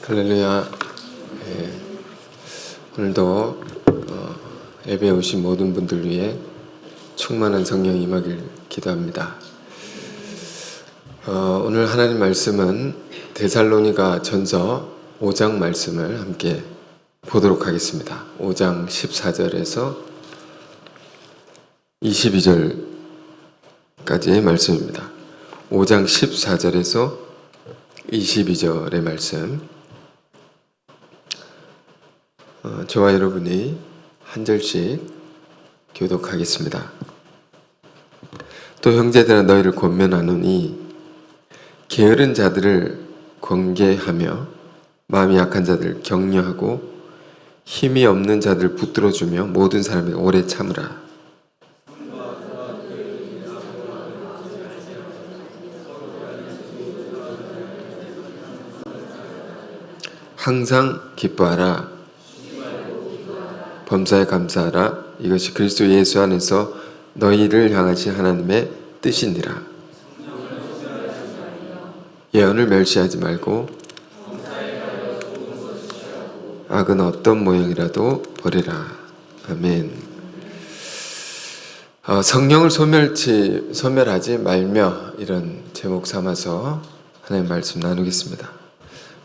할렐루야. 예, 오늘도 예배에 오신 모든 분들 위해 충만한 성령이 임하길 기도합니다. 오늘 하나님 말씀은 데살로니가 전서 5장 말씀을 함께 보도록 하겠습니다. 5장 14절에서 22절까지의 말씀입니다. 5장 14절에서 22절의 말씀, 저와 여러분이 한 절씩 교독하겠습니다. 또 형제들아, 너희를 권면하노니 게으른 자들을 권계하며 마음이 약한 자들 격려하고 힘이 없는 자들 붙들어주며 모든 사람에게 오래 참으라. 항상 기뻐하라. 범사에 감사하라. 이것이 그리스도 예수 안에서 너희를 향하신 하나님의 뜻이니라. 예언을 멸시하지 말고 악은 어떤 모형이라도 버리라. 아멘. 성령을 소멸하지 말며, 이런 제목 삼아서 하나님 말씀 나누겠습니다.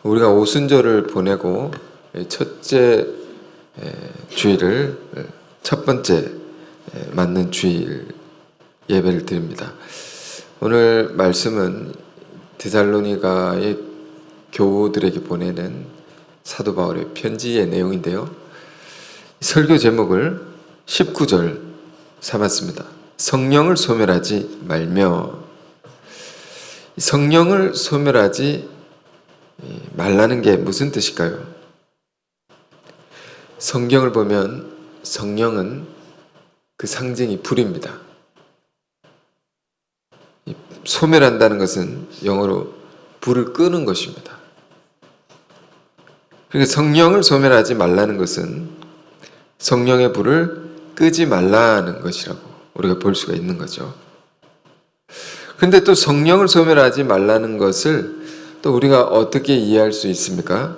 우리가 오순절을 보내고 첫째 주일을 첫 번째 맞는 주일 예배를 드립니다. 오늘 말씀은 데살로니가의 교우들에게 보내는 사도 바울의 편지의 내용인데요. 설교 제목을 19절 삼았습니다. 성령을 소멸하지 말며. 성령을 소멸하지 말라는 게 무슨 뜻일까요? 성경을 보면 성령은 그 상징이 불입니다. 소멸한다는 것은 영어로 불을 끄는 것입니다. 그러니까 성령을 소멸하지 말라는 것은 성령의 불을 끄지 말라는 것이라고 우리가 볼 수가 있는 거죠. 그런데 또 성령을 소멸하지 말라는 것을 또 우리가 어떻게 이해할 수 있습니까?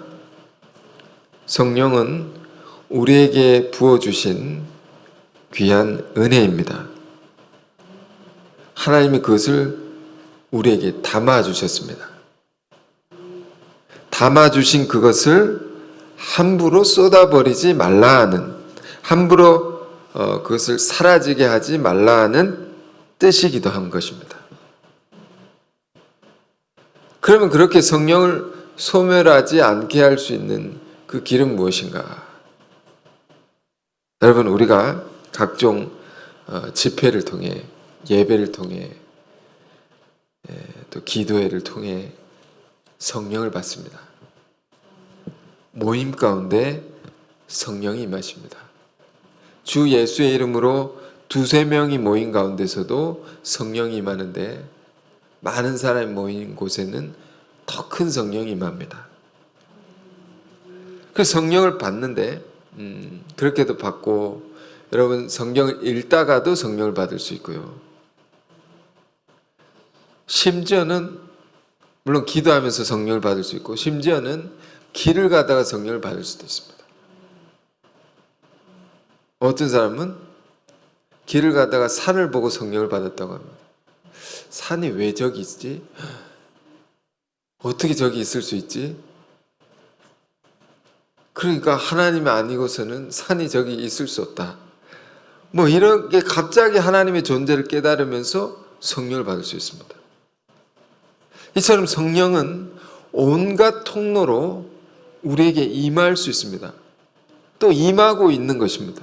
성령은 우리에게 부어주신 귀한 은혜입니다. 하나님이 그것을 우리에게 담아주셨습니다. 담아주신 그것을 함부로 쏟아버리지 말라 하는, 함부로 그것을 사라지게 하지 말라 하는 뜻이기도 한 것입니다. 그러면 그렇게 성령을 소멸하지 않게 할 수 있는 그 길은 무엇인가? 여러분, 우리가 각종 집회를 통해, 예배를 통해, 또 기도회를 통해 성령을 받습니다. 모임 가운데 성령이 임하십니다. 주 예수의 이름으로 두세 명이 모인 가운데서도 성령이 임하는데, 많은 사람이 모인 곳에는 더 큰 성령이 임합니다. 그 성령을 받는데 그렇게도 받고, 여러분 성경을 읽다가도 성령을 받을 수 있고요. 심지어는 물론 기도하면서 성령을 받을 수 있고, 심지어는 길을 가다가 성령을 받을 수도 있습니다. 어떤 사람은 길을 가다가 산을 보고 성령을 받았다고 합니다. 산이 왜 저기 있지? 어떻게 저기 있을 수 있지? 그러니까 하나님이 아니고서는 산이 저기 있을 수 없다. 뭐 이렇게 갑자기 하나님의 존재를 깨달으면서 성령을 받을 수 있습니다. 이처럼 성령은 온갖 통로로 우리에게 임할 수 있습니다. 또 임하고 있는 것입니다.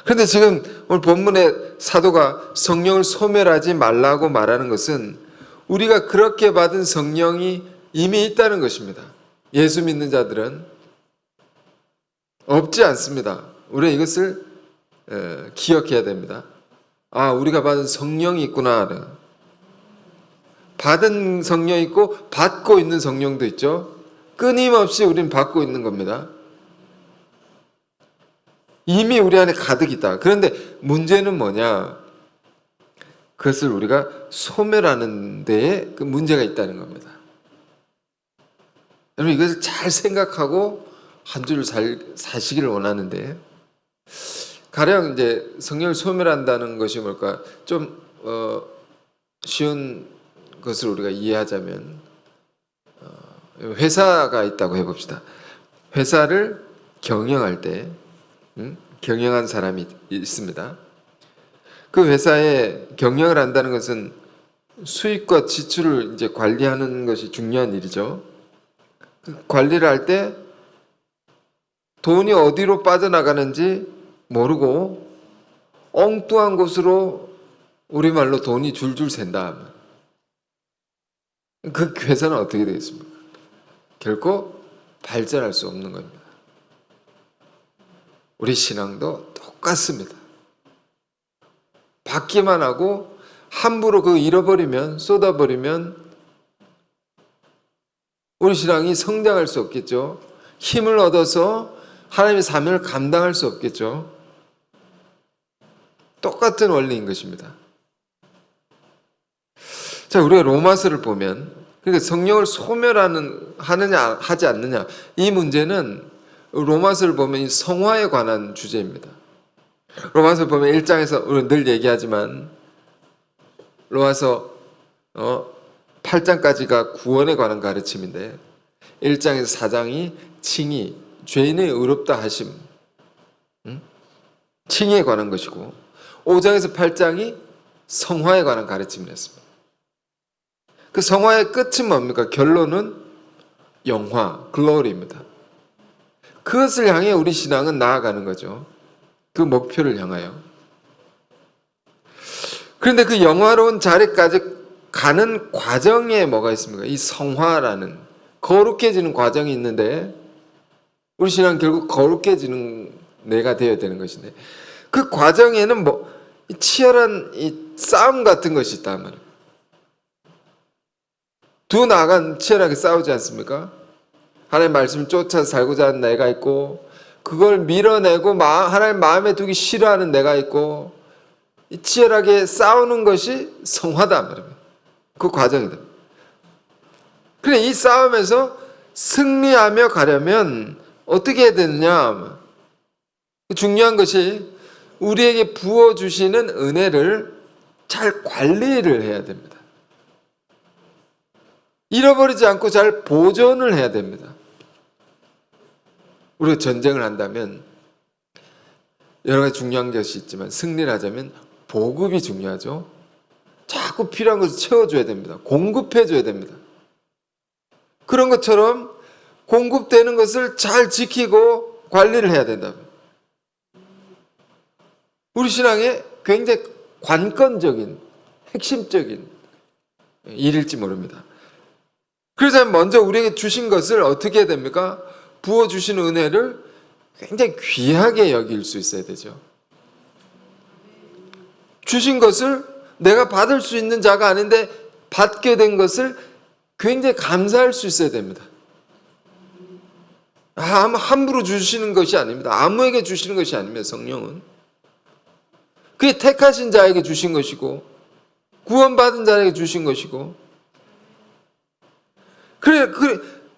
그런데 지금 오늘 본문의 사도가 성령을 소멸하지 말라고 말하는 것은 우리가 그렇게 받은 성령이 이미 있다는 것입니다. 예수 믿는 자들은 없지 않습니다. 우리가 이것을 기억해야 됩니다. 아, 우리가 받은 성령이 있구나. 받은 성령이 있고 받고 있는 성령도 있죠. 끊임없이 우리는 받고 있는 겁니다. 이미 우리 안에 가득 있다. 그런데 문제는 뭐냐? 그것을 우리가 소멸하는 데에 그 문제가 있다는 겁니다. 여러분 이것을 잘 생각하고 한 주를 사시기를 원하는데, 가령 이제 성령을 소멸한다는 것이 뭘까? 좀 쉬운 것을 우리가 이해하자면, 회사가 있다고 해봅시다. 회사를 경영할 때 경영한 사람이 있습니다. 그 회사에 경영을 한다는 것은 수입과 지출을 이제 관리하는 것이 중요한 일이죠. 그 관리를 할 때 돈이 어디로 빠져나가는지 모르고 엉뚱한 곳으로 우리말로 돈이 줄줄 샌다. 그 회사는 어떻게 되겠습니까? 결코 발전할 수 없는 겁니다. 우리 신앙도 똑같습니다. 받기만 하고 함부로 그거 잃어버리면, 쏟아버리면 우리 신앙이 성장할 수 없겠죠. 힘을 얻어서 하나님의 사명을 감당할 수 없겠죠. 똑같은 원리인 것입니다. 자, 우리가 로마서를 보면, 그러니까 성령을 소멸하느냐 하지 않느냐, 이 문제는 로마서를 보면 이 성화에 관한 주제입니다. 로마서 보면 1장에서 우리 늘 얘기하지만 로마서 8장까지가 구원에 관한 가르침인데 1장에서 4장이 칭의, 죄인의 의롭다 하심, 칭의에 관한 것이고 5장에서 8장이 성화에 관한 가르침이었습니다. 그 성화의 끝은 뭡니까? 결론은 영화, 글로리입니다. 그것을 향해 우리 신앙은 나아가는 거죠. 그 목표를 향하여. 그런데 그 영화로운 자리까지 가는 과정에 뭐가 있습니까? 이 성화라는 거룩해지는 과정이 있는데, 우리 신앙은 결국 거룩해지는 내가 되어야 되는 것인데, 그 과정에는 치열한 이 싸움 같은 것이 있단 말이에요. 두 나간 치열하게 싸우지 않습니까? 하나님 말씀을 쫓아 살고자 하는 내가 있고, 그걸 밀어내고 하나님 마음에 두기 싫어하는 내가 있고, 치열하게 싸우는 것이 성화다 말입니다. 그 과정이다. 그래, 이 싸움에서 승리하며 가려면 어떻게 해야 되느냐? 중요한 것이 우리에게 부어주시는 은혜를 잘 관리를 해야 됩니다. 잃어버리지 않고 잘 보존을 해야 됩니다. 우리가 전쟁을 한다면 여러 가지 중요한 것이 있지만 승리를 하자면 보급이 중요하죠. 자꾸 필요한 것을 채워줘야 됩니다. 공급해줘야 됩니다. 그런 것처럼 공급되는 것을 잘 지키고 관리를 해야 된다. 우리 신앙에 굉장히 관건적인, 핵심적인 일일지 모릅니다. 그래서 먼저 우리에게 주신 것을 어떻게 해야 됩니까? 부어주신 은혜를 굉장히 귀하게 여길 수 있어야 되죠. 주신 것을 내가 받을 수 있는 자가 아닌데 받게 된 것을 굉장히 감사할 수 있어야 됩니다. 함부로 주시는 것이 아닙니다. 아무에게 주시는 것이 아닙니다. 성령은 그게 택하신 자에게 주신 것이고 구원받은 자에게 주신 것이고,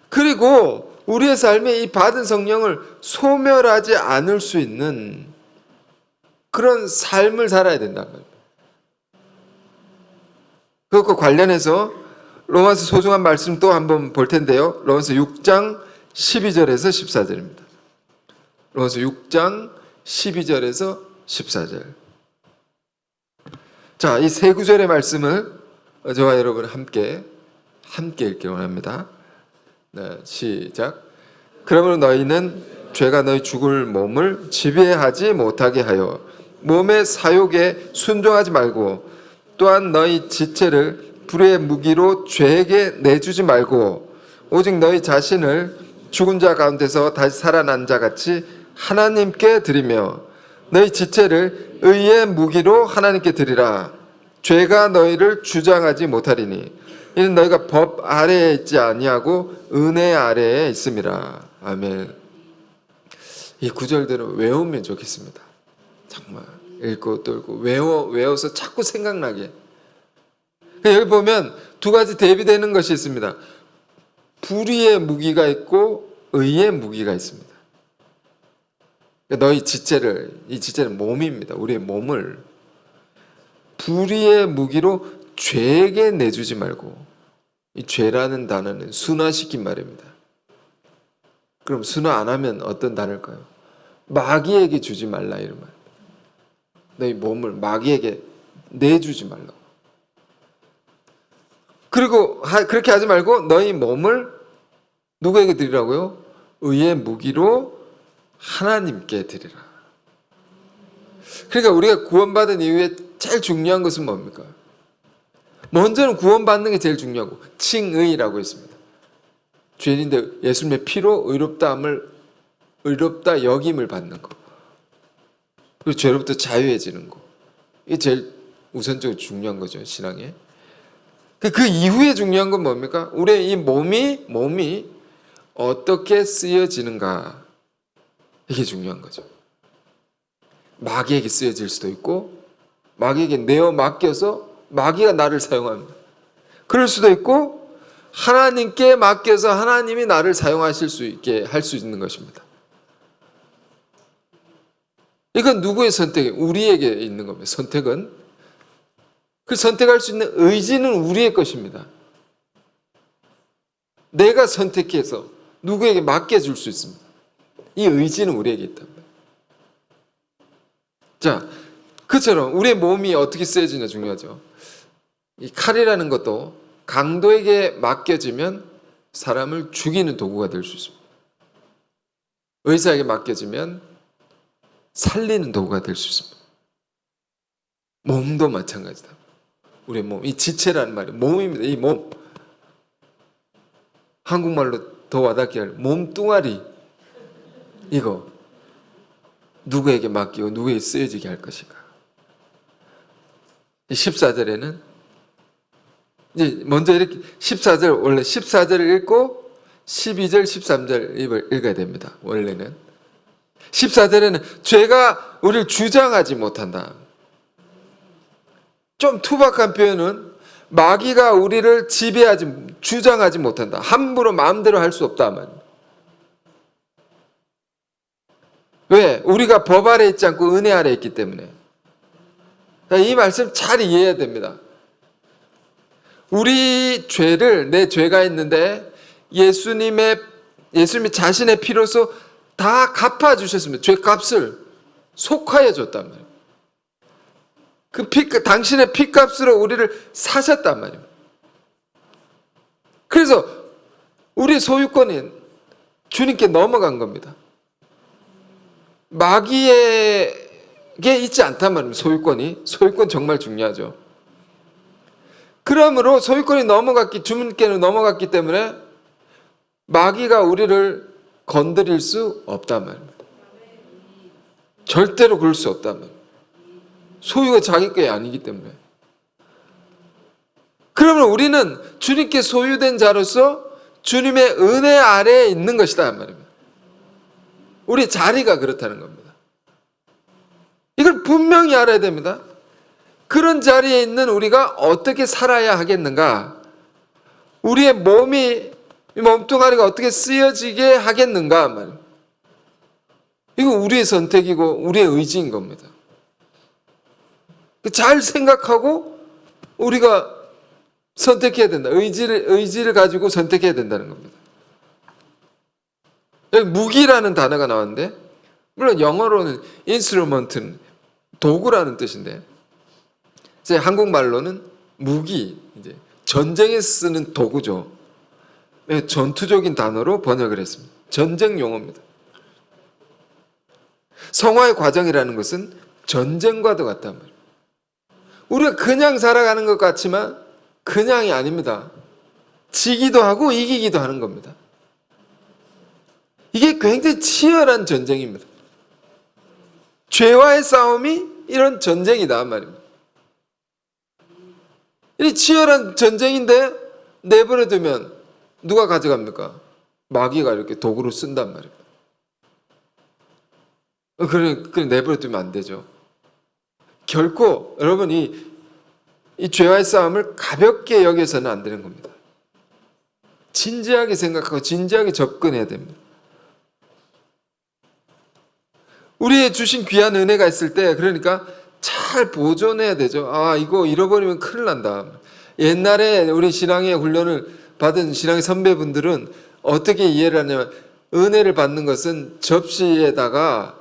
그리고 우리의 삶에 이 받은 성령을 소멸하지 않을 수 있는 그런 삶을 살아야 된다는 거예요. 그것과 관련해서 로마서 소중한 말씀 또 한번 볼 텐데요. 로마서 6장 12절에서 14절입니다. 로마서 6장 12절에서 14절. 자, 이 세 구절의 말씀을 저와 여러분 함께 읽기 원합니다. 네, 시작. 그러므로 너희는 죄가 너희 죽을 몸을 지배하지 못하게 하여 몸의 사욕에 순종하지 말고, 또한 너희 지체를 불의 무기로 죄에게 내주지 말고, 오직 너희 자신을 죽은 자 가운데서 다시 살아난 자 같이 하나님께 드리며 너희 지체를 의의 무기로 하나님께 드리라. 죄가 너희를 주장하지 못하리니 이는 너희가 법 아래에 있지 아니하고 은혜 아래에 있음이라. 아멘. 이 구절대로 외우면 좋겠습니다. 정말 읽고 또 읽고 외워서 자꾸 생각나게. 여기 보면 두 가지 대비되는 것이 있습니다. 불의의 무기가 있고 의의 무기가 있습니다. 너희 지체를, 이 지체는 몸입니다. 우리의 몸을 불의의 무기로 죄에게 내주지 말고, 이 죄라는 단어는 순화시킨 말입니다. 그럼 순화 안 하면 어떤 단어일까요? 마귀에게 주지 말라, 이런 말. 너희 몸을 마귀에게 내주지 말라. 그리고 그렇게 하지 말고 너희 몸을 누구에게 드리라고요? 의의 무기로 하나님께 드리라. 그러니까 우리가 구원받은 이후에 제일 중요한 것은 뭡니까? 먼저는 구원받는 게 제일 중요하고, 칭의라고 했습니다. 죄인인데 예수님의 피로 의롭다 여김을 받는 거, 그리고 죄로부터 자유해지는 거, 이게 제일 우선적으로 중요한 거죠, 신앙에. 그 이후에 중요한 건 뭡니까? 우리의 이 몸이 어떻게 쓰여지는가, 이게 중요한 거죠. 마귀에게 쓰여질 수도 있고, 마귀에게 내어 맡겨서 마귀가 나를 사용합니다. 그럴 수도 있고, 하나님께 맡겨서 하나님이 나를 사용하실 수 있게 할 수 있는 것입니다. 이건 누구의 선택이? 우리에게 있는 겁니다. 선택은. 그 선택할 수 있는 의지는 우리의 것입니다. 내가 선택해서 누구에게 맡겨줄 수 있습니다. 이 의지는 우리에게 있답니다. 자, 그처럼 우리의 몸이 어떻게 쓰여지냐 중요하죠. 이 칼이라는 것도 강도에게 맡겨지면 사람을 죽이는 도구가 될 수 있습니다. 의사에게 맡겨지면 살리는 도구가 될 수 있습니다. 몸도 마찬가지다. 우리의 몸, 이 지체라는 말이 몸입니다. 이 몸. 한국말로 더 와닿게 할 몸뚱아리. 이거 누구에게 맡기고 누구에게 쓰여지게 할 것인가. 14절에는 이제 먼저 이렇게 14절, 원래 14절을 읽고 12절, 13절 읽어야 됩니다. 원래는 14절에는 죄가 우리를 주장하지 못한다. 좀 투박한 표현은 마귀가 우리를 주장하지 못한다. 함부로 마음대로 할 수 없다 말입니다. 왜? 우리가 법 아래 있지 않고 은혜 아래 있기 때문에. 이 말씀 잘 이해해야 됩니다. 우리 죄를, 내 죄가 있는데 예수님이 자신의 피로서 다 갚아주셨습니다. 죄값을 속하여 줬단 말이에요. 당신의 피값으로 우리를 사셨단 말입니다. 그래서 우리 소유권이 주님께 넘어간 겁니다. 마귀에게 있지 않단 말입니다. 소유권 정말 중요하죠. 그러므로 소유권이 주님께는 넘어갔기 때문에 마귀가 우리를 건드릴 수 없단 말입니다. 절대로 그럴 수 없단 말입니다. 소유가 자기 게 아니기 때문에. 그러면 우리는 주님께 소유된 자로서 주님의 은혜 아래에 있는 것이다 말입니다. 우리 자리가 그렇다는 겁니다. 이걸 분명히 알아야 됩니다. 그런 자리에 있는 우리가 어떻게 살아야 하겠는가? 우리의 몸뚱아리가 어떻게 쓰여지게 하겠는가 말입니다. 이거 우리의 선택이고 우리의 의지인 겁니다. 잘 생각하고 우리가 선택해야 된다. 의지를 가지고 선택해야 된다는 겁니다. 여기 무기라는 단어가 나왔는데, 물론 영어로는 instrument는 도구라는 뜻인데, 제 한국말로는 무기, 이제 전쟁에 쓰는 도구죠. 전투적인 단어로 번역을 했습니다. 전쟁 용어입니다. 성화의 과정이라는 것은 전쟁과도 같단 말이에요. 우리가 그냥 살아가는 것 같지만 그냥이 아닙니다. 지기도 하고 이기기도 하는 겁니다. 이게 굉장히 치열한 전쟁입니다. 죄와의 싸움이 이런 전쟁이다 말입니다. 이 치열한 전쟁인데 내버려 두면 누가 가져갑니까? 마귀가 이렇게 도구로 쓴단 말입니다. 그래 내버려 두면 안 되죠. 결코 여러분 이 죄와의 싸움을 가볍게 여겨서는 안 되는 겁니다. 진지하게 생각하고 진지하게 접근해야 됩니다. 우리의 주신 귀한 은혜가 있을 때 그러니까 잘 보존해야 되죠. 아, 이거 잃어버리면 큰일 난다. 옛날에 우리 신앙의 훈련을 받은 신앙의 선배분들은 어떻게 이해를 하냐면 은혜를 받는 것은 접시에다가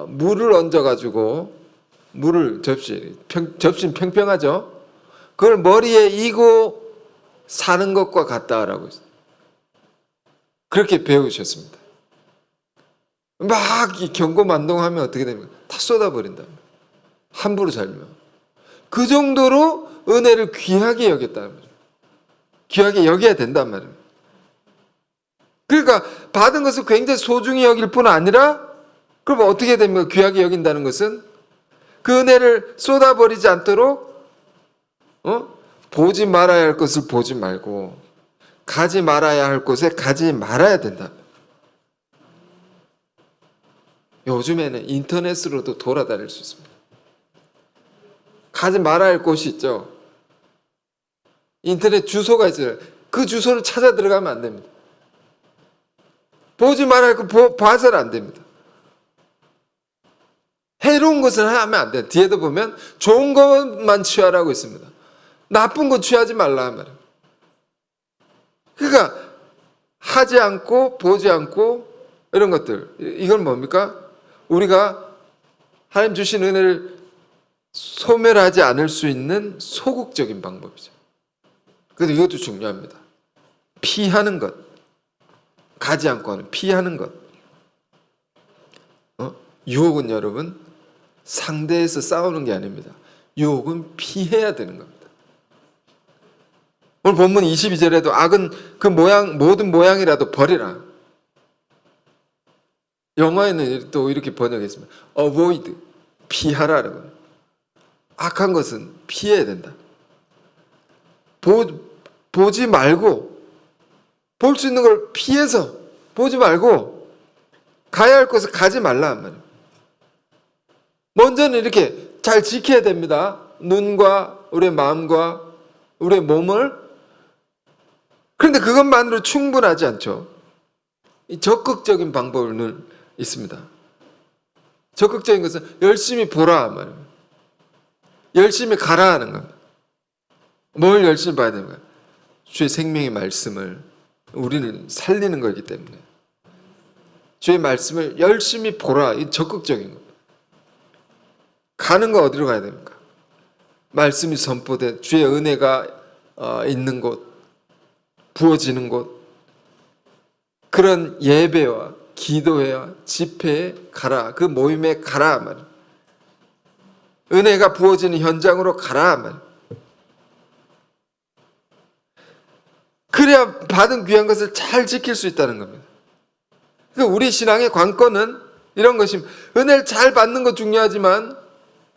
물을 얹어가지고 물을 접시는 평평하죠. 그걸 머리에 이고 사는 것과 같다라고 했어요. 그렇게 배우셨습니다. 막 경고만동하면 어떻게 됩니까? 다 쏟아버린다. 함부로 살면. 그 정도로 은혜를 귀하게 여겼다는 거죠. 귀하게 여겨야 된단 말이에요. 그러니까 받은 것을 굉장히 소중히 여길 뿐 아니라 그럼 어떻게 됩니까? 귀하게 여긴다는 것은 그 은혜를 쏟아버리지 않도록 보지 말아야 할 것을 보지 말고 가지 말아야 할 곳에 가지 말아야 된다. 요즘에는 인터넷으로도 돌아다닐 수 있습니다. 가지 말아야 할 곳이 있죠. 인터넷 주소가 있어요. 그 주소를 찾아 들어가면 안 됩니다. 보지 말아야 할 거 봐서는 안 됩니다. 해로운 것을 하면 안 돼요. 뒤에도 보면 좋은 것만 취하라고 있습니다. 나쁜 것 취하지 말라 말이에요. 그러니까 하지 않고 보지 않고 이런 것들, 이건 뭡니까? 우리가 하나님 주신 은혜를 소멸하지 않을 수 있는 소극적인 방법이죠. 그래서 이것도 중요합니다. 피하는 것, 가지 않고 하는 피하는 것. 유혹은 여러분 상대에서 싸우는 게 아닙니다. 유혹은 피해야 되는 겁니다. 오늘 본문 22절에도 악은 그 모든 모양이라도 버리라. 영어에는 또 이렇게 번역했습니다. avoid, 피하라라고. 악한 것은 피해야 된다. 보지 말고, 볼 수 있는 걸 피해서 보지 말고 가야 할 곳을 가지 말라 말이에요. 먼저는 이렇게 잘 지켜야 됩니다. 눈과 우리의 마음과 우리의 몸을. 그런데 그것만으로 충분하지 않죠. 이 적극적인 방법은 있습니다. 적극적인 것은 열심히 보라 말이에요. 열심히 가라 하는 겁니다. 뭘 열심히 봐야 됩니까? 주의 생명의 말씀을 우리는 살리는 거기 때문에 주의 말씀을 열심히 보라. 이 적극적인 겁니다. 가는 거 어디로 가야 됩니까? 말씀이 선포된 주의 은혜가 있는 곳, 부어지는 곳, 그런 예배와 기도회와 집회에 가라. 그 모임에 가라 말이에요. 은혜가 부어지는 현장으로 가라 말이에요. 그래야 받은 귀한 것을 잘 지킬 수 있다는 겁니다. 그러니까 우리 신앙의 관건은 이런 것입니다. 은혜를 잘 받는 것 중요하지만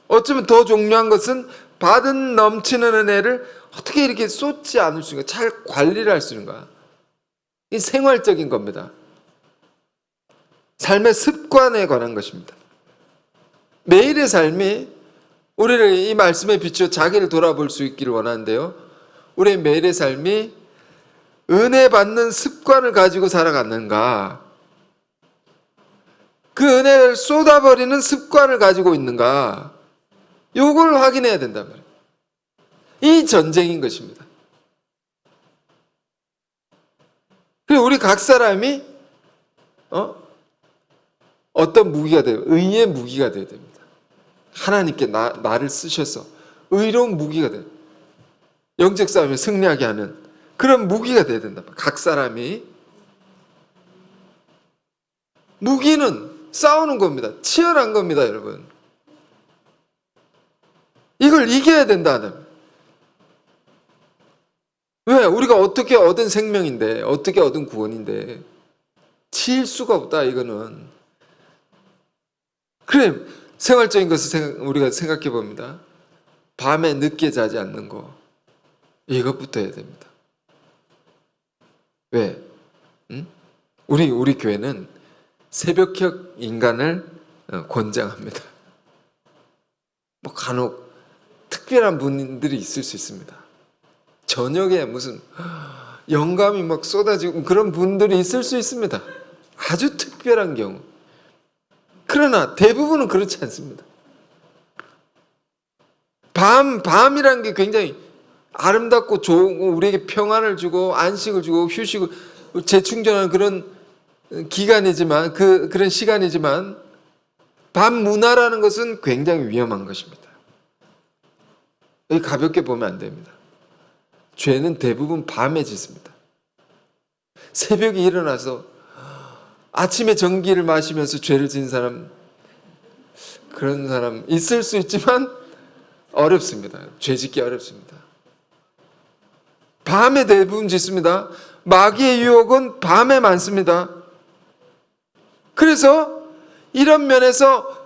어쩌면 더 중요한 것은 받은 넘치는 은혜를 어떻게 이렇게 쏟지 않을 수 있는가, 잘 관리를 할 수 있는가. 이 생활적인 겁니다. 삶의 습관에 관한 것입니다. 매일의 삶이 우리를 이 말씀에 비추어 자기를 돌아볼 수 있기를 원하는데요. 우리의 매일의 삶이 은혜 받는 습관을 가지고 살아가는가, 그 은혜를 쏟아버리는 습관을 가지고 있는가, 요걸 확인해야 된단 말이에요. 이 전쟁인 것입니다. 그리고 우리 각 사람이 어떤 무기가 돼요? 의의 무기가 되어야 됩니다. 하나님께 나를 쓰셔서 의로운 무기가 돼요. 영적 싸움에 승리하게 하는 그런 무기가 돼야 된다. 각 사람이. 무기는 싸우는 겁니다. 치열한 겁니다, 여러분. 이걸 이겨야 된다. 왜? 우리가 어떻게 얻은 생명인데, 어떻게 얻은 구원인데 칠 수가 없다, 이거는. 그래, 생활적인 것을 우리가 생각해 봅니다. 밤에 늦게 자지 않는 거, 이것부터 해야 됩니다. 왜? 응? 우리 교회는 새벽형 인간을 권장합니다. 뭐 간혹 특별한 분들이 있을 수 있습니다. 저녁에 무슨 영감이 막 쏟아지고 그런 분들이 있을 수 있습니다. 아주 특별한 경우. 그러나 대부분은 그렇지 않습니다. 밤이라는 게 굉장히 아름답고 좋은, 우리에게 평안을 주고 안식을 주고 휴식을 재충전하는 그런 기간이지만, 그런 시간이지만, 밤 문화라는 것은 굉장히 위험한 것입니다. 가볍게 보면 안 됩니다. 죄는 대부분 밤에 짓습니다. 새벽에 일어나서 아침에 전기를 마시면서 죄를 지은 사람, 그런 사람 있을 수 있지만 어렵습니다. 죄 짓기 어렵습니다. 밤에 대부분 짓습니다. 마귀의 유혹은 밤에 많습니다. 그래서 이런 면에서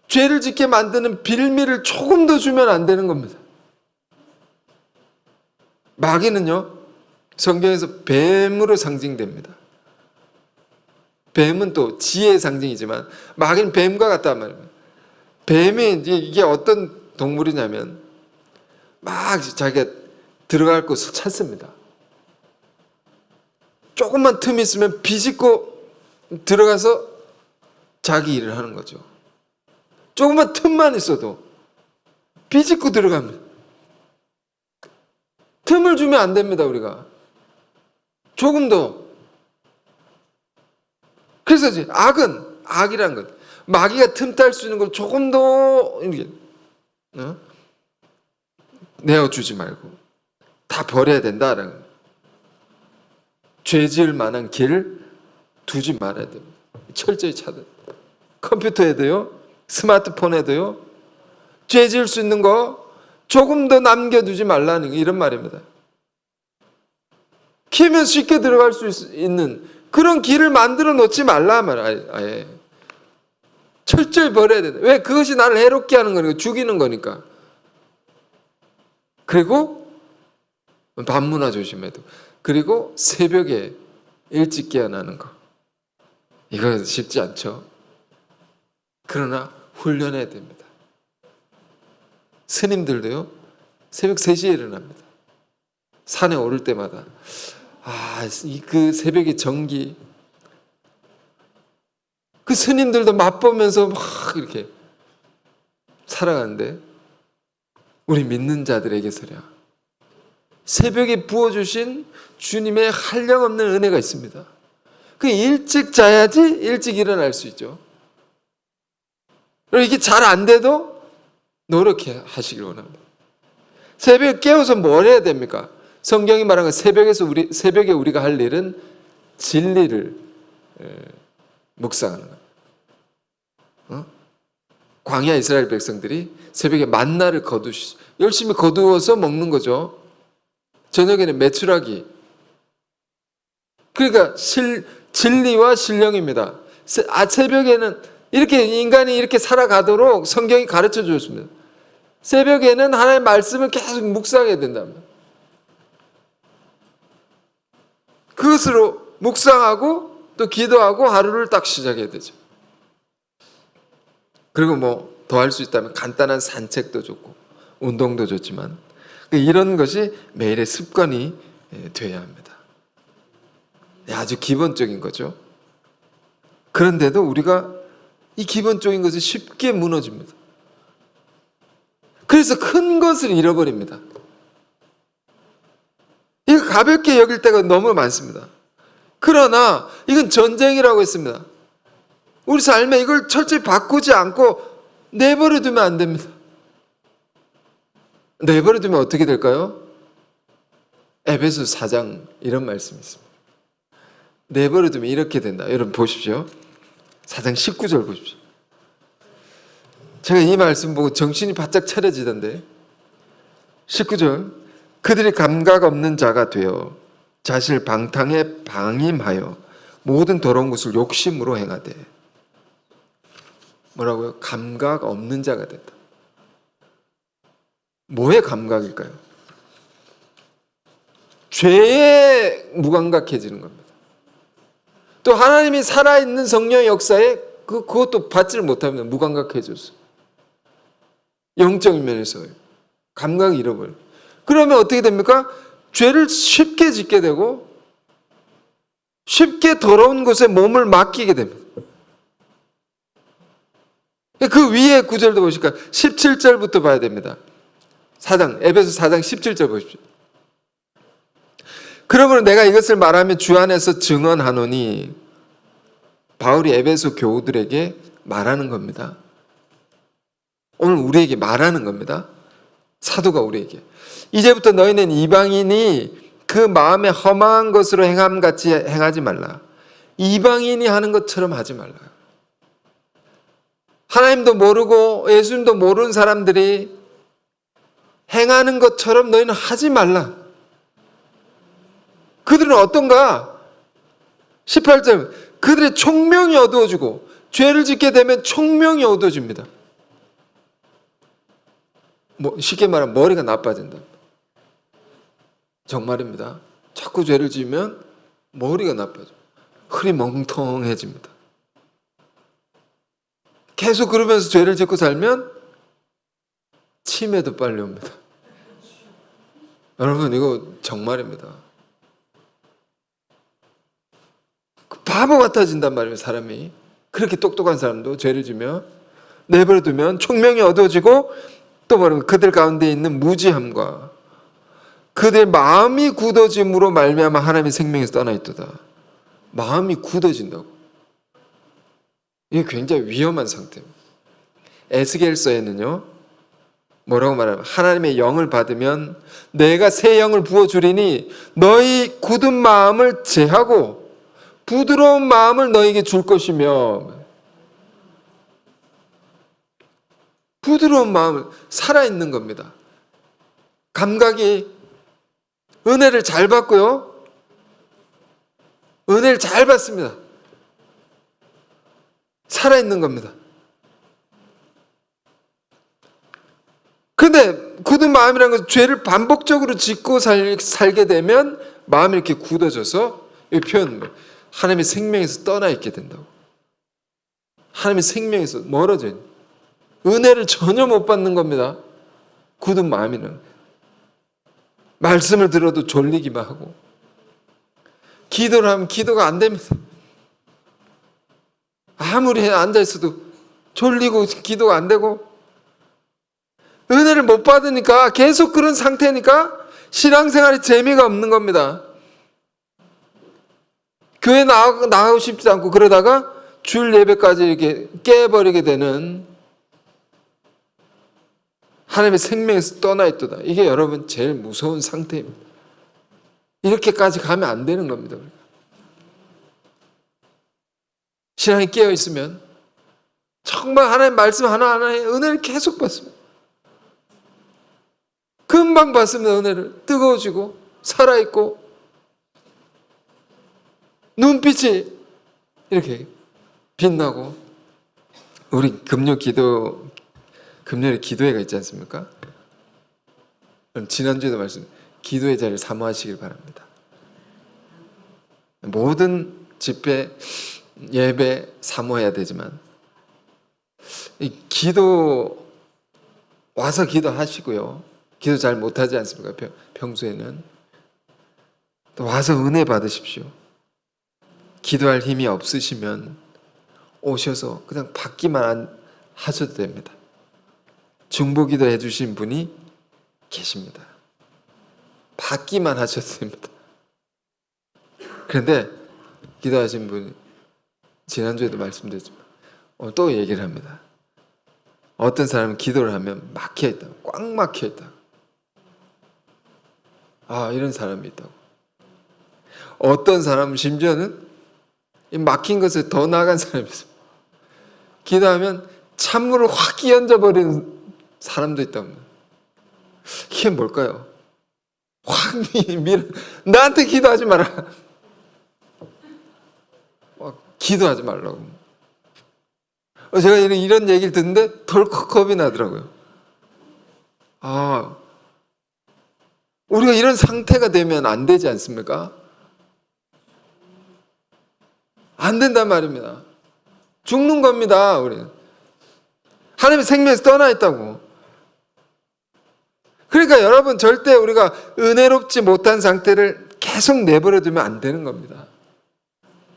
죄를 짓게 만드는 빌미를 조금 더 주면 안 되는 겁니다. 마귀는요, 성경에서 뱀으로 상징됩니다. 뱀은 또 지혜의 상징이지만 마귀는 뱀과 같단 말입니다. 뱀이 이게 어떤 동물이냐면 막 자기가 들어갈 곳을 찾습니다. 조금만 틈이 있으면 비집고 들어가서 자기 일을 하는 거죠. 조금만 틈만 있어도 비집고 들어갑니다. 틈을 주면 안 됩니다, 우리가. 조금 더. 그래서 이제 악이란 것, 마귀가 틈탈 수 있는 걸 조금 더 이렇게 내어주지 말고 다 버려야 된다라는 거예요. 죄 지을 만한 길 두지 말아야 됩니다. 철저히 찾아야 됩니다. 컴퓨터에도요, 스마트폰에도요, 죄 지을 수 있는 거 조금 더 남겨두지 말라는 이런 말입니다. 키면 쉽게 들어갈 수 있는 그런 길을 만들어 놓지 말라 말이에요. 아예 철저히 버려야 된다. 왜? 그것이 나를 해롭게 하는 거니까, 죽이는 거니까. 그리고 밤문화 조심해야 돼. 그리고 새벽에 일찍 깨어나는 거, 이거 쉽지 않죠. 그러나 훈련해야 됩니다. 스님들도요, 새벽 3시에 일어납니다. 산에 오를 때마다. 그 새벽의 정기. 그 스님들도 맛보면서 막 이렇게 살아가는데, 우리 믿는 자들에게서야 새벽에 부어주신 주님의 한량없는 은혜가 있습니다. 그 일찍 자야지 일찍 일어날 수 있죠. 그리고 이게 잘 안 돼도 노력해 하시길 원합니다. 새벽에 깨워서 뭘 해야 됩니까? 성경이 말하는 새벽에 우리가 할 일은 진리를 묵상하는 거예요. 광야 이스라엘 백성들이 새벽에 만나를 열심히 거두어서 먹는 거죠. 저녁에는 메추라기. 그러니까 진리와 신령입니다. 새벽에는 이렇게 인간이 이렇게 살아가도록 성경이 가르쳐 주었습니다. 새벽에는 하나님의 말씀을 계속 묵상해야 된답니다. 그것으로 묵상하고 또 기도하고 하루를 딱 시작해야 되죠. 그리고 뭐 더 할 수 있다면 간단한 산책도 좋고 운동도 좋지만 이런 것이 매일의 습관이 되어야 합니다. 아주 기본적인 거죠. 그런데도 우리가 이 기본적인 것이 쉽게 무너집니다. 그래서 큰 것을 잃어버립니다. 이거 가볍게 여길 때가 너무 많습니다. 그러나 이건 전쟁이라고 했습니다. 우리 삶에 이걸 철저히 바꾸지 않고 내버려 두면 안 됩니다. 내버려 두면 어떻게 될까요? 에베소 4장 이런 말씀이 있습니다. 내버려 두면 이렇게 된다. 여러분 보십시오. 4장 19절 보십시오. 제가 이 말씀 보고 정신이 바짝 차려지던데, 19절, 그들이 감각 없는 자가 되어 자신을 방탕에 방임하여 모든 더러운 것을 욕심으로 행하되. 뭐라고요? 감각 없는 자가 됐다. 뭐의 감각일까요? 죄에 무감각해지는 겁니다. 또 하나님이 살아있는 성령의 역사에 그것도 받지를 못합니다. 무감각해져서. 영적인 면에서 감각을 잃어버려요. 그러면 어떻게 됩니까? 죄를 쉽게 짓게 되고 쉽게 더러운 곳에 몸을 맡기게 됩니다. 그 위에 구절도 보실까요? 17절부터 봐야 됩니다. 에베소 4장 17절 보십시오. 그러므로 내가 이것을 말하면 주 안에서 증언하노니, 바울이 에베소 교우들에게 말하는 겁니다. 오늘 우리에게 말하는 겁니다. 사도가 우리에게. 이제부터 너희는 이방인이 그 마음에 험한 것으로 행함같이 행하지 말라. 이방인이 하는 것처럼 하지 말라. 하나님도 모르고 예수님도 모르는 사람들이 행하는 것처럼 너희는 하지 말라. 그들은 어떤가? 18절, 그들의 총명이 어두워지고, 죄를 짓게 되면 총명이 어두워집니다. 쉽게 말하면 머리가 나빠진다. 정말입니다. 자꾸 죄를 지으면 머리가 나빠져. 흐리멍텅해집니다. 계속 그러면서 죄를 짓고 살면 치매도 빨리 옵니다. 여러분, 이거 정말입니다. 바보 같아진단 말이에요, 사람이. 그렇게 똑똑한 사람도 죄를 지면, 내버려두면 총명이 어두워지고, 또 뭐냐면 그들 가운데 있는 무지함과 그들 마음이 굳어짐으로 말미암아 하나님의 생명에서 떠나 있도다. 마음이 굳어진다고. 이게 굉장히 위험한 상태입니다. 에스겔서에는요, 뭐라고 말하면, 하나님의 영을 받으면 내가 새 영을 부어주리니 너희 굳은 마음을 제하고 부드러운 마음을 너에게 줄 것이며, 부드러운 마음을, 살아있는 겁니다. 감각이, 은혜를 잘 받고요. 은혜를 잘 받습니다. 살아있는 겁니다. 근데 굳은 마음이라는 것은 죄를 반복적으로 짓고 살게 되면 마음이 이렇게 굳어져서, 이 표현, 하나님의 생명에서 떠나 있게 된다고. 하나님의 생명에서 멀어져요. 은혜를 전혀 못 받는 겁니다. 굳은 마음이는. 말씀을 들어도 졸리기만 하고, 기도를 하면 기도가 안 됩니다. 아무리 앉아있어도 졸리고 기도가 안 되고, 은혜를 못 받으니까, 계속 그런 상태니까 신앙생활에 재미가 없는 겁니다. 교회 나가고 싶지 않고, 그러다가 주일 예배까지 이렇게 깨버리게 되는, 하나님의 생명에서 떠나 있도다. 이게 여러분 제일 무서운 상태입니다. 이렇게까지 가면 안 되는 겁니다. 신앙이 깨어 있으면 정말 하나님 말씀 하나하나에 은혜를 계속 받습니다. 금방 받습니다. 은혜를. 뜨거워지고 살아있고 눈빛이 이렇게 빛나고. 우리 금요일에 기도회가 있지 않습니까? 지난주에도 기도의 자리를 사모하시길 바랍니다. 모든 집회, 예배 사모해야 되지만, 와서 기도하시고요. 기도 잘 못하지 않습니까? 평소에는. 또 와서 은혜 받으십시오. 기도할 힘이 없으시면 오셔서 그냥 받기만 하셔도 됩니다. 중보기도 해주신 분이 계십니다. 받기만 하셔도 됩니다. 그런데 기도하신 분이, 지난주에도 말씀드렸지만 또 얘기를 합니다. 어떤 사람은 기도를 하면 막혀있다, 꽉 막혀있다. 이런 사람이 있다고. 어떤 사람은 심지어는 이 막힌 것에 더 나아간 사람이 있어요. 기도하면 찬물을 확 끼얹어 버리는 사람도 있다고. 이게 뭘까요? 확 나한테 기도하지 마라. 기도하지 말라고. 제가 이런 얘기를 듣는데 덜컥 겁이 나더라고요. 우리가 이런 상태가 되면 안 되지 않습니까? 안 된단 말입니다. 죽는 겁니다, 우리는. 하나님의 생명에서 떠나 있다고. 그러니까 여러분 절대 우리가 은혜롭지 못한 상태를 계속 내버려 두면 안 되는 겁니다.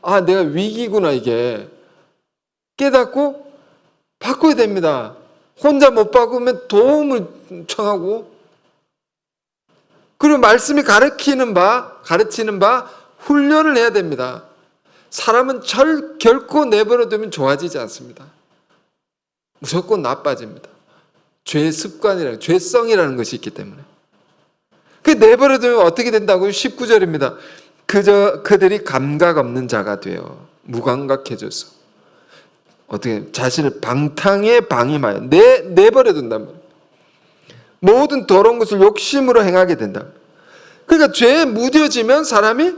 아, 내가 위기구나 이게. 깨닫고 바꿔야 됩니다. 혼자 못 바꾸면 도움을 청하고, 그리고 말씀이 가르치는 바 훈련을 해야 됩니다. 사람은 결코 내버려 두면 좋아지지 않습니다. 무조건 나빠집니다. 죄의 습관이라는, 죄성이라는 것이 있기 때문에. 그 내버려 두면 어떻게 된다고요? 19절입니다. 그들이 감각 없는 자가 되어 무감각해져서 어떻게 자신을 방탕에 방임하여 내버려 둔단 말이에요. 모든 더러운 것을 욕심으로 행하게 된다. 그러니까 죄에 무뎌지면 사람이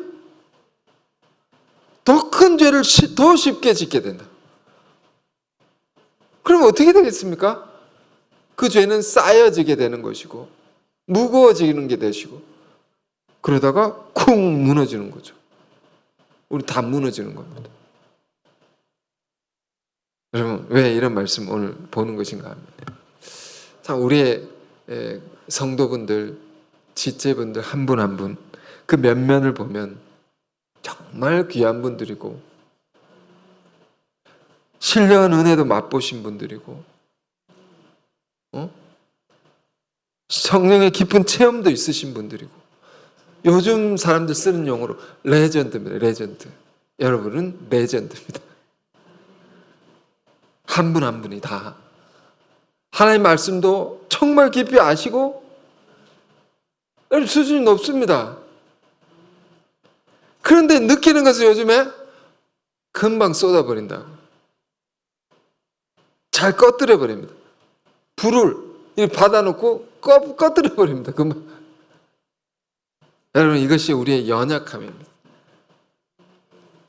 더 큰 죄를 더 쉽게 짓게 된다. 그럼 어떻게 되겠습니까? 그 죄는 쌓여지게 되는 것이고 무거워지는 게 되시고, 그러다가 쿵 무너지는 거죠. 우리 다 무너지는 겁니다. 여러분, 왜 이런 말씀 오늘 보는 것인가 합니다. 참 우리의 성도분들, 지체분들 한 분 한 분 그 면면을 보면 정말 귀한 분들이고 신령한 은혜도 맛보신 분들이고 성령의 깊은 체험도 있으신 분들이고, 요즘 사람들 쓰는 용어로 레전드입니다. 레전드. 여러분은 레전드입니다. 한 분 한 분이 다 하나님 말씀도 정말 깊이 아시고 수준이 높습니다. 그런데 느끼는 것은 요즘에 금방 쏟아버린다. 잘 꺼뜨려 버립니다. 불을 받아놓고 꺼뜨려 버립니다. 금방. 여러분, 이것이 우리의 연약함입니다.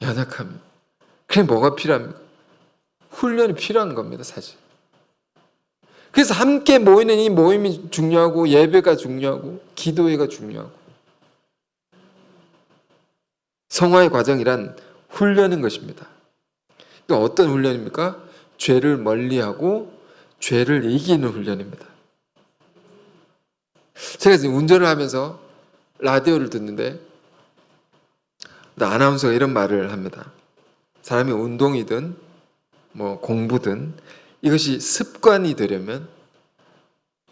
연약함. 그게 뭐가 필요합니까? 훈련이 필요한 겁니다, 사실. 그래서 함께 모이는 이 모임이 중요하고, 예배가 중요하고, 기도회가 중요하고, 성화의 과정이란 훈련인 것입니다. 그러니까 어떤 훈련입니까? 죄를 멀리하고 죄를 이기는 훈련입니다. 제가 지금 운전을 하면서 라디오를 듣는데 아나운서가 이런 말을 합니다. 사람이 운동이든 뭐 공부든 이것이 습관이 되려면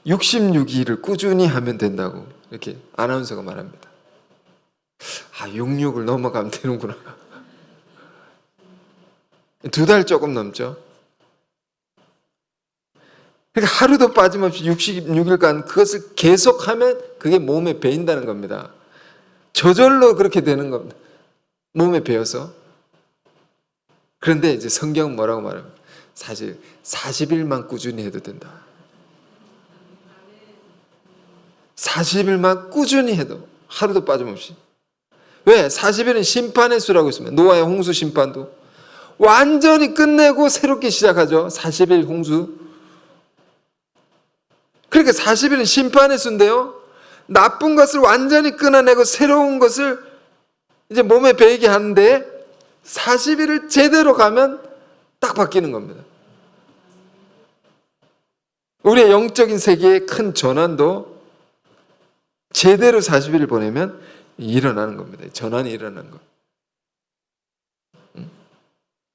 66일을 꾸준히 하면 된다고 이렇게 아나운서가 말합니다. 아, 66을 넘어가면 되는구나. 2달 조금 넘죠. 그러니까 하루도 빠짐없이 66일간 그것을 계속하면 그게 몸에 배인다는 겁니다. 저절로 그렇게 되는 겁니다. 몸에 배어서. 그런데 이제 성경은 뭐라고 말합니까? 사실 40일만 꾸준히 해도 된다. 40일만 꾸준히 해도 하루도 빠짐없이. 왜? 40일은 심판의 수라고 있습니다. 노아의 홍수 심판도 완전히 끝내고 새롭게 시작하죠. 40일 홍수. 그러니까 40일은 심판의 수인데요, 나쁜 것을 완전히 끊어내고 새로운 것을 이제 몸에 배이게 하는데 40일을 제대로 가면 딱 바뀌는 겁니다. 우리의 영적인 세계의 큰 전환도 제대로 40일을 보내면 일어나는 겁니다. 전환이 일어나는 것.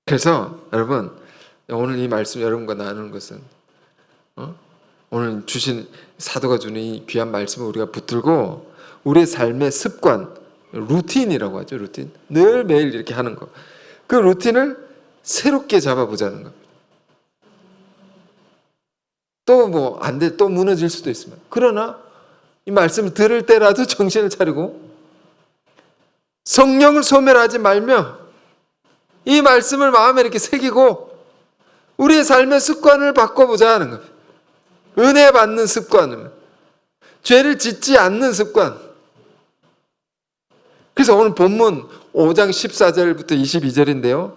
그래서 여러분, 오늘 이 말씀 여러분과 나누는 것은 오늘 주신 사도가 주는 이 귀한 말씀을 우리가 붙들고 우리의 삶의 습관, 루틴이라고 하죠. 루틴. 늘 매일 이렇게 하는 거. 그 루틴을 새롭게 잡아보자는 겁니다. 또 뭐 안 돼, 또 무너질 수도 있습니다. 그러나 이 말씀을 들을 때라도 정신을 차리고 성령을 소멸하지 말며 이 말씀을 마음에 이렇게 새기고 우리의 삶의 습관을 바꿔보자 하는 겁니다. 은혜 받는 습관을, 죄를 짓지 않는 습관. 그래서 오늘 본문 5장 14절부터 22절인데요.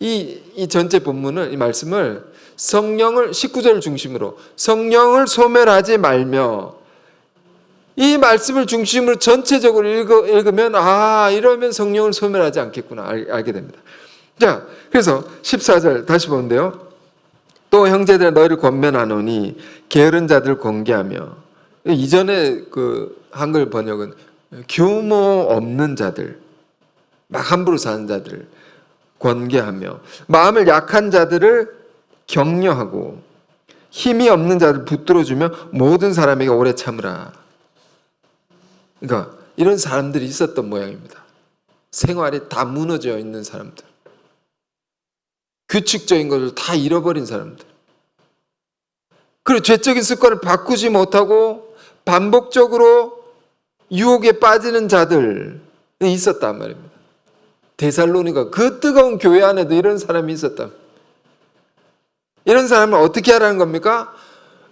이 전체 본문을, 이 말씀을 성령을 19절을 중심으로 성령을 소멸하지 말며, 이 말씀을 중심으로 전체적으로 읽으면 이러면 성령을 소멸하지 않겠구나 알게 됩니다. 자, 그래서 14절 다시 보는데요. 또 형제들아 너희를 권면하노니 게으른 자들 권계하며 이전에 그 한글 번역은 규모 없는 자들, 막 함부로 사는 자들을 권계하며 마음을 약한 자들을 격려하고 힘이 없는 자들 붙들어주며 모든 사람에게 오래 참으라. 그러니까 이런 사람들이 있었던 모양입니다. 생활이 다 무너져 있는 사람들, 규칙적인 것을 다 잃어버린 사람들, 그리고 죄적인 습관을 바꾸지 못하고 반복적으로 유혹에 빠지는 자들이 있었단 말입니다. 데살로니가 그 뜨거운 교회 안에도 이런 사람이 있었다. 이런 사람을 어떻게 하라는 겁니까?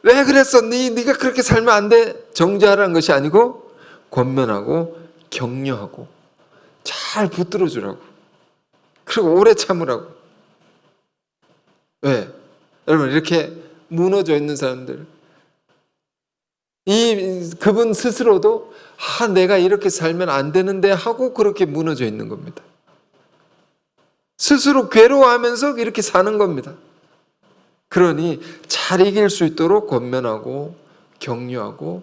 왜 그랬어? 네가 그렇게 살면 안 돼. 정죄하라는 것이 아니고 권면하고 격려하고 잘 붙들어 주라고. 그리고 오래 참으라고. 왜? 여러분, 이렇게 무너져 있는 사람들, 그분 스스로도 내가 이렇게 살면 안 되는데 하고 그렇게 무너져 있는 겁니다. 스스로 괴로워하면서 이렇게 사는 겁니다. 그러니 잘 이길 수 있도록 권면하고 격려하고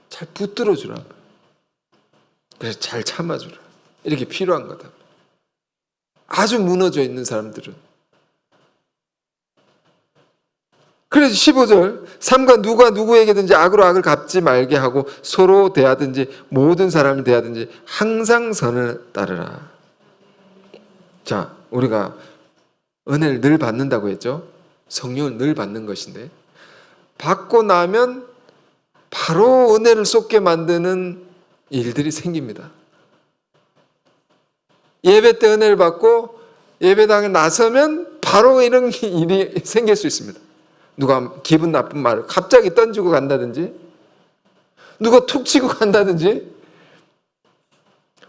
잘 붙들어 주라. 그래서 잘 참아주라. 이렇게 필요한 거다. 아주 무너져 있는 사람들은. 그래서 15절, 삼가 누가 누구에게든지 악으로 악을 갚지 말게 하고 서로 대하든지 모든 사람을 대하든지 항상 선을 따르라. 자, 우리가 은혜를 늘 받는다고 했죠. 성령을 늘 받는 것인데 받고 나면 바로 은혜를 쏟게 만드는 일들이 생깁니다. 예배 때 은혜를 받고 예배당에 나서면 바로 이런 일이 생길 수 있습니다. 누가 기분 나쁜 말을 갑자기 던지고 간다든지, 누가 툭 치고 간다든지,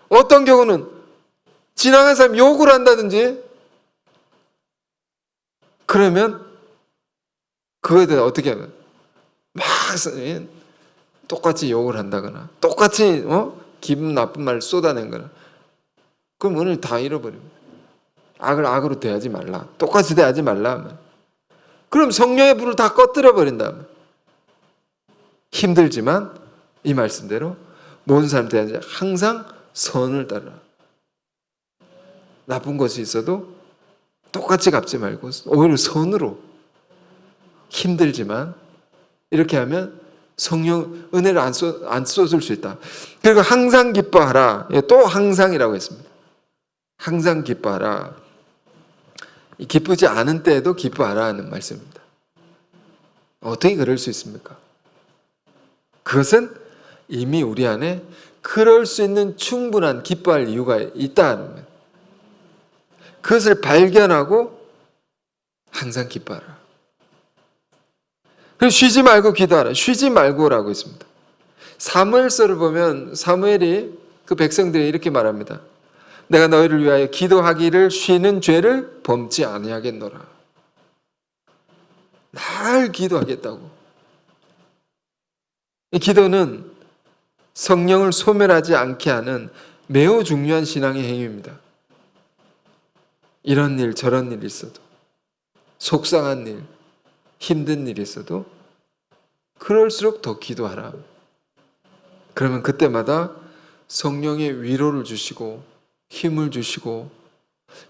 어떤 경우는 지나간 사람 욕을 한다든지, 그러면 그거에 대해 어떻게 하면 막 똑같이 욕을 한다거나 똑같이 기분 나쁜 말을 쏟아낸 거나, 그럼 오늘 다 잃어버립니다. 악을 악으로 대하지 말라. 똑같이 대하지 말라. 그럼 성령의 불을 다 꺼뜨려 버린다. 힘들지만 이 말씀대로 모든 사람들한테 항상 선을 따르라. 나쁜 것이 있어도 똑같이 갚지 말고 오히려 선으로, 힘들지만 이렇게 하면 성령 은혜를 안 쏟을 수 있다. 그리고 항상 기뻐하라. 또 항상이라고 했습니다. 항상 기뻐하라. 기쁘지 않은 때에도 기뻐하라 하는 말씀입니다. 어떻게 그럴 수 있습니까? 그것은 이미 우리 안에 그럴 수 있는 충분한 기뻐할 이유가 있다는 거예요. 그것을 발견하고 항상 기뻐하라. 그리고 쉬지 말고 기도하라. 쉬지 말고라고 했습니다. 사무엘서를 보면 사무엘이 그 백성들이 이렇게 말합니다. 내가 너희를 위하여 기도하기를 쉬는 죄를 범치 아니하겠노라. 날 기도하겠다고. 이 기도는 성령을 소멸하지 않게 하는 매우 중요한 신앙의 행위입니다. 이런 일 저런 일이 있어도, 속상한 일, 힘든 일이 있어도 그럴수록 더 기도하라. 그러면 그때마다 성령의 위로를 주시고 힘을 주시고,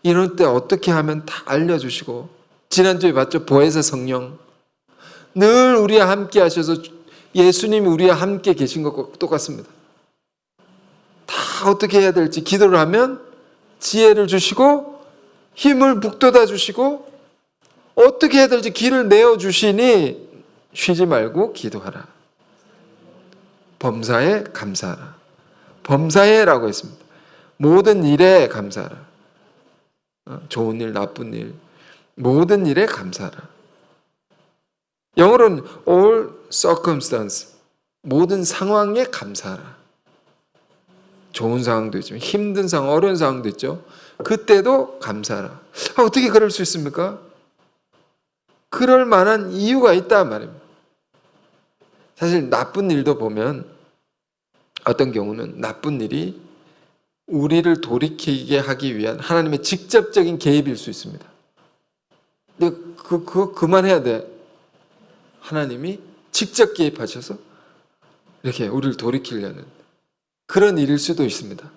이럴 때 어떻게 하면 다 알려주시고, 지난주에 봤죠? 보혜사 성령. 늘 우리와 함께 하셔서 예수님이 우리와 함께 계신 것과 똑같습니다. 다 어떻게 해야 될지 기도를 하면 지혜를 주시고 힘을 북돋아 주시고 어떻게 해야 될지 길을 내어주시니 쉬지 말고 기도하라. 범사에 감사하라. 범사에라고 했습니다. 모든 일에 감사하라. 좋은 일, 나쁜 일, 모든 일에 감사하라. 영어로는 all circumstance, 모든 상황에 감사하라. 좋은 상황도 있지만 힘든 상황, 어려운 상황도 있죠. 그때도 감사하라. 어떻게 그럴 수 있습니까? 그럴 만한 이유가 있다 말입니다. 사실 나쁜 일도 보면 어떤 경우는 나쁜 일이 우리를 돌이키게 하기 위한 하나님의 직접적인 개입일 수 있습니다. 근데 그거 그만해야 돼. 하나님이 직접 개입하셔서 이렇게 우리를 돌이키려는 그런 일일 수도 있습니다.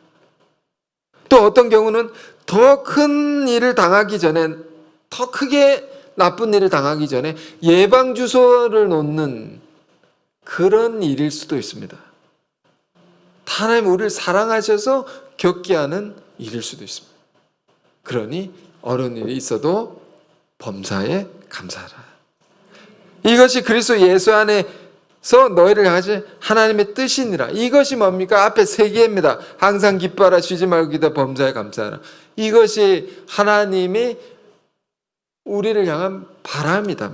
또 어떤 경우는 더 큰 일을 당하기 전에, 더 크게 나쁜 일을 당하기 전에 예방주소를 놓는 그런 일일 수도 있습니다. 하나님 우리를 사랑하셔서 겪게 하는 일일 수도 있습니다. 그러니 어려운 일이 있어도 범사에 감사하라. 이것이 그리스도 예수 안에서 너희를 향하신 하나님의 뜻이니라. 이것이 뭡니까? 앞에 세 개입니다. 항상 기뻐하라, 쉬지 말고 기도하라, 범사에 감사하라. 이것이 하나님이 우리를 향한 바람이다.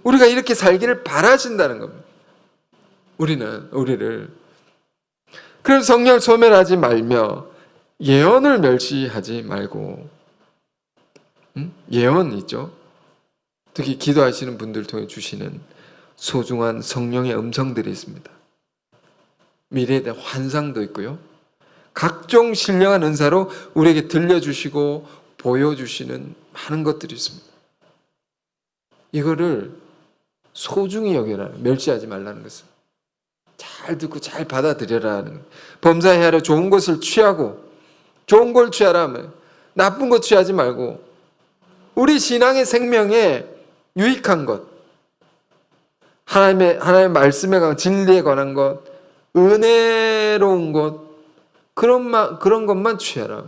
우리가 이렇게 살기를 바라신다는 겁니다. 우리를. 그래서 성령을 소멸하지 말며 예언을 멸시하지 말고, 예언 있죠. 특히 기도하시는 분들 통해 주시는 소중한 성령의 음성들이 있습니다. 미래에 대한 환상도 있고요. 각종 신령한 은사로 우리에게 들려주시고 보여주시는 많은 것들이 있습니다. 이거를 소중히 여겨라. 멸시하지 말라는 것은. 잘 듣고 잘 받아들여라 하는 거예요. 범사에 하려 좋은 것을 취하고, 좋은 걸 취하라 하면 나쁜 것 취하지 말고, 우리 신앙의 생명에 유익한 것, 하나님의 말씀에 관한 진리에 관한 것, 은혜로운 것, 그런 것만 취하라.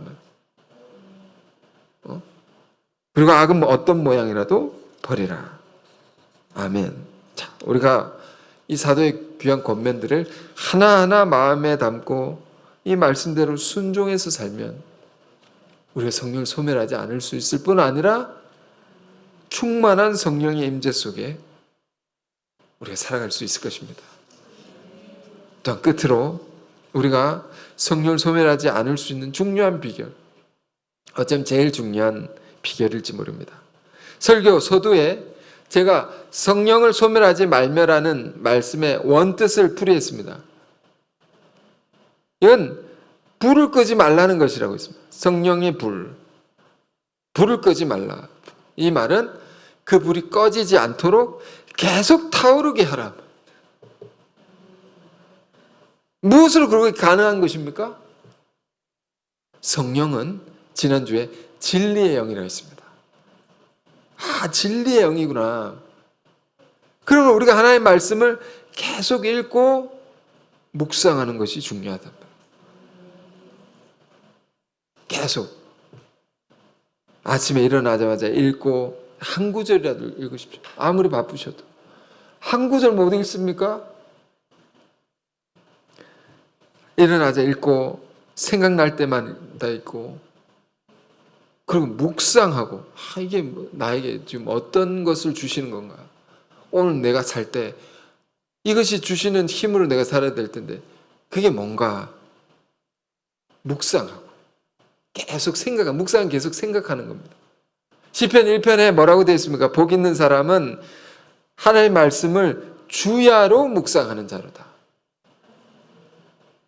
그리고 악은 어떤 모양이라도 버리라. 아멘. 자, 우리가 이 사도의 귀한 권면들을 하나하나 마음에 담고 이 말씀대로 순종해서 살면 우리가 성령을 소멸하지 않을 수 있을 뿐 아니라 충만한 성령의 임재 속에 우리가 살아갈 수 있을 것입니다. 또한 끝으로 우리가 성령을 소멸하지 않을 수 있는 중요한 비결, 어쩌면 제일 중요한 비결일지 모릅니다. 설교 서두에 제가 성령을 소멸하지 말며라는 말씀의 원뜻을 풀이했습니다. 이건 불을 끄지 말라는 것이라고 했습니다. 성령의 불을 끄지 말라. 이 말은 그 불이 꺼지지 않도록 계속 타오르게 하라. 무엇으로 그렇게 가능한 것입니까? 성령은 지난주에 진리의 영이라고 했습니다. 아, 진리의 영이구나. 그러면 우리가 하나님의 말씀을 계속 읽고 묵상하는 것이 중요하다. 계속 아침에 일어나자마자 읽고 한 구절이라도 읽으십시오. 아무리 바쁘셔도 한 구절 못 읽습니까? 일어나자 읽고 생각날 때만 다 읽고, 그리고 묵상하고, 이게 나에게 지금 어떤 것을 주시는 건가? 오늘 내가 살 때 이것이 주시는 힘으로 내가 살아야 될 텐데 그게 뭔가? 묵상하고 계속 생각하고, 묵상은 계속 생각하는 겁니다. 시편 1편에 뭐라고 되어 있습니까? 복 있는 사람은 하나님의 말씀을 주야로 묵상하는 자로다.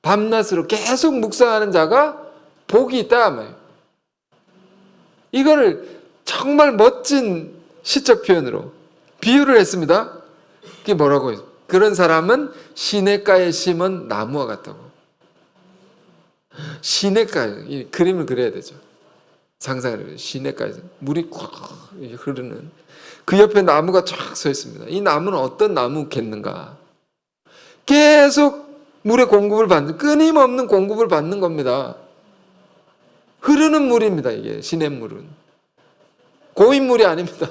밤낮으로 계속 묵상하는 자가 복이 있다. 이거를 정말 멋진 시적 표현으로 비유를 했습니다. 그게 뭐라고 해요? 그런 사람은 시냇가에 심은 나무와 같다고. 시냇가에, 이 그림을 그려야 되죠. 상상을 해요. 시냇가에서 물이 콱 흐르는 그 옆에 나무가 쫙 서 있습니다. 이 나무는 어떤 나무겠는가? 계속 물의 공급을 받는, 끊임없는 공급을 받는 겁니다. 흐르는 물입니다. 이게 시냇물은 고인물이 아닙니다.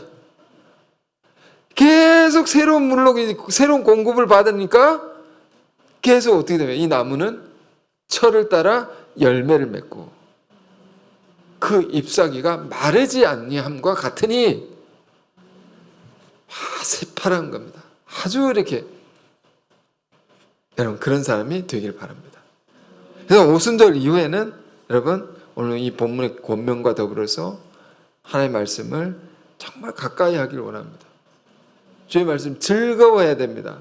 계속 새로운 물로, 새로운 공급을 받으니까 계속 어떻게 되면 이 나무는 철을 따라 열매를 맺고 그 잎사귀가 마르지 아니함과 같으니, 새파란 겁니다. 아주 이렇게, 여러분 그런 사람이 되길 바랍니다. 그래서 오순절 이후에는 여러분 오늘 이 본문의 권면과 더불어서 하나님의 말씀을 정말 가까이 하길 원합니다. 주의 말씀 즐거워해야 됩니다.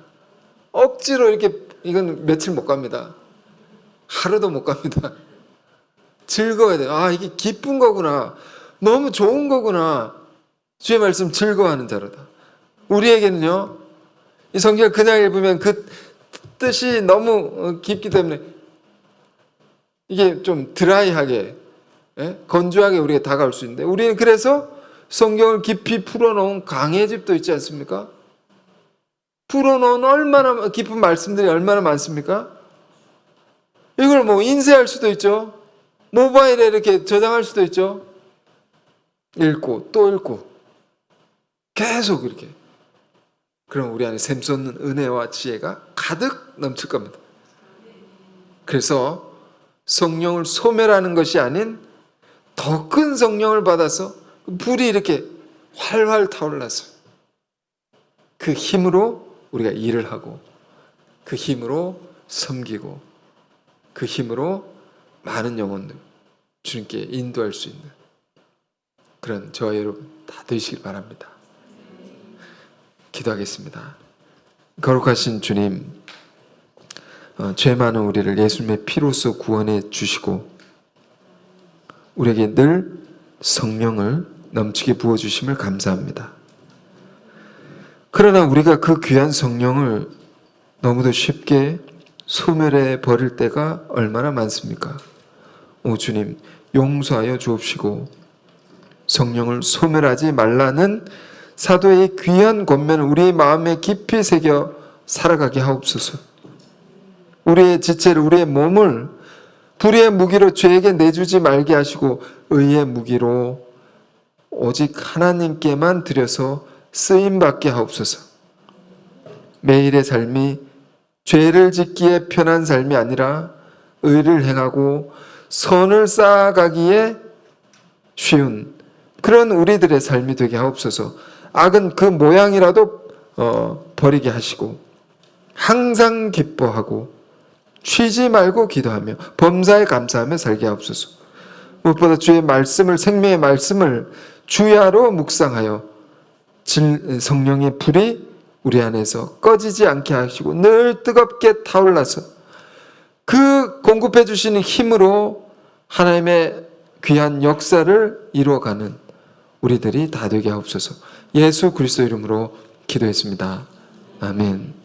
억지로 이렇게, 이건 며칠 못 갑니다. 하루도 못 갑니다. 즐거워야 돼요. 아, 이게 기쁜 거구나. 너무 좋은 거구나. 주의 말씀 즐거워하는 자로다. 우리에게는요, 이 성경을 그냥 읽으면 그 뜻이 너무 깊기 때문에 이게 좀 드라이하게, 건조하게 우리가 다가올 수 있는데, 우리는 그래서 성경을 깊이 풀어놓은 강의 집도 있지 않습니까? 풀어놓은 얼마나 깊은 말씀들이 얼마나 많습니까? 이걸 뭐 인쇄할 수도 있죠. 모바일에 이렇게 저장할 수도 있죠. 읽고 또 읽고 계속 이렇게. 그럼 우리 안에 샘솟는 은혜와 지혜가 가득 넘칠 겁니다. 그래서 성령을 소멸하는 것이 아닌 더 큰 성령을 받아서 불이 이렇게 활활 타올라서 그 힘으로 우리가 일을 하고, 그 힘으로 섬기고, 그 힘으로 많은 영혼들 주님께 인도할 수 있는 그런 저와 여러분 다 되시길 바랍니다. 기도하겠습니다. 거룩하신 주님, 죄 많은 우리를 예수님의 피로써 구원해 주시고 우리에게 늘 성령을 넘치게 부어주심을 감사합니다. 그러나 우리가 그 귀한 성령을 너무도 쉽게 소멸해 버릴 때가 얼마나 많습니까? 오 주님, 용서하여 주옵시고 성령을 소멸하지 말라는 사도의 귀한 권면을 우리의 마음에 깊이 새겨 살아가게 하옵소서. 우리의 지체를, 우리의 몸을 불의의 무기로 죄에게 내주지 말게 하시고 의의 무기로 오직 하나님께만 드려서 쓰임받게 하옵소서. 매일의 삶이 죄를 짓기에 편한 삶이 아니라 의를 행하고 선을 쌓아가기에 쉬운 그런 우리들의 삶이 되게 하옵소서. 악은 그 모양이라도 버리게 하시고 항상 기뻐하고 쉬지 말고 기도하며 범사에 감사하며 살게 하옵소서. 무엇보다 주의 말씀을, 생명의 말씀을 주야로 묵상하여 성령의 불이 우리 안에서 꺼지지 않게 하시고 늘 뜨겁게 타올라서 그 공급해 주시는 힘으로 하나님의 귀한 역사를 이루어가는 우리들이 다 되게 하옵소서. 예수 그리스도 이름으로 기도했습니다. 아멘.